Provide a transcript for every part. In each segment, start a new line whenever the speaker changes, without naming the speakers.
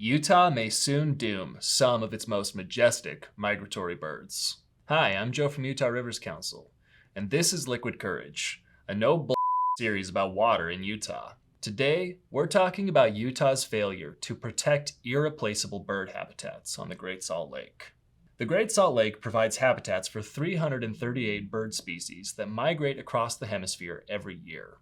Utah may soon doom some of its most majestic migratory birds. Hi, I'm Joe from Utah Rivers Council, and this is Liquid Courage, a no-bull series about water in Utah. Today, we're talking about Utah's failure to protect irreplaceable bird habitats on the Great Salt Lake. The Great Salt Lake provides habitats for 338 bird species that migrate across the hemisphere every year,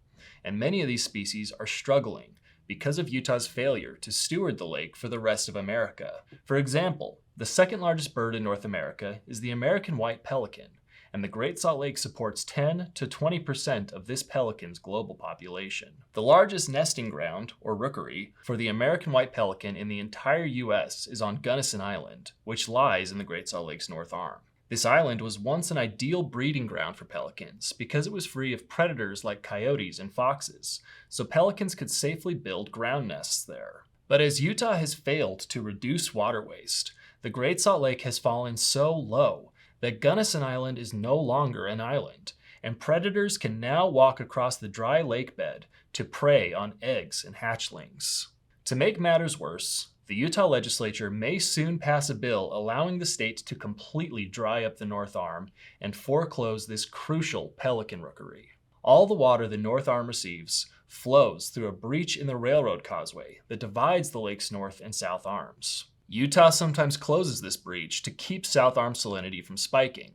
and many of these species are struggling because of Utah's failure to steward the lake for the rest of America. For example, the second largest bird in North America is the American white pelican, and the Great Salt Lake supports 10 to 20% of this pelican's global population. The largest nesting ground, or rookery, for the American white pelican in the entire US is on Gunnison Island, which lies in the Great Salt Lake's north arm. This island was once an ideal breeding ground for pelicans because it was free of predators like coyotes and foxes, so pelicans could safely build ground nests there. But as Utah has failed to reduce water waste, the Great Salt Lake has fallen so low that Gunnison Island is no longer an island, and predators can now walk across the dry lake bed to prey on eggs and hatchlings. To make matters worse, the Utah Legislature may soon pass a bill allowing the state to completely dry up the North Arm and foreclose this crucial pelican rookery. All the water the North Arm receives flows through a breach in the railroad causeway that divides the lake's north and south arms. Utah sometimes closes this breach to keep South Arm salinity from spiking,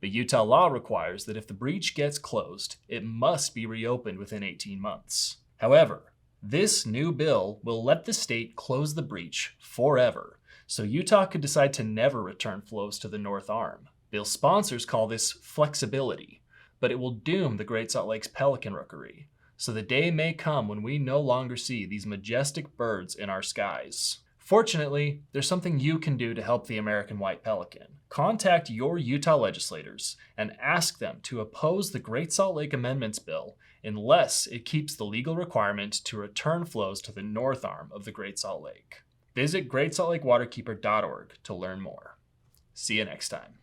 but Utah law requires that if the breach gets closed, it must be reopened within 18 months. However, this new bill will let the state close the breach forever, so Utah could decide to never return flows to the North Arm. Bill sponsors call this flexibility, but it will doom the Great Salt Lake's pelican rookery, so the day may come when we no longer see these majestic birds in our skies. Fortunately, there's something you can do to help the American white pelican. Contact your Utah legislators and ask them to oppose the Great Salt Lake Amendments bill unless it keeps the legal requirement to return flows to the north arm of the Great Salt Lake. Visit greatsaltlakewaterkeeper.org to learn more. See you next time.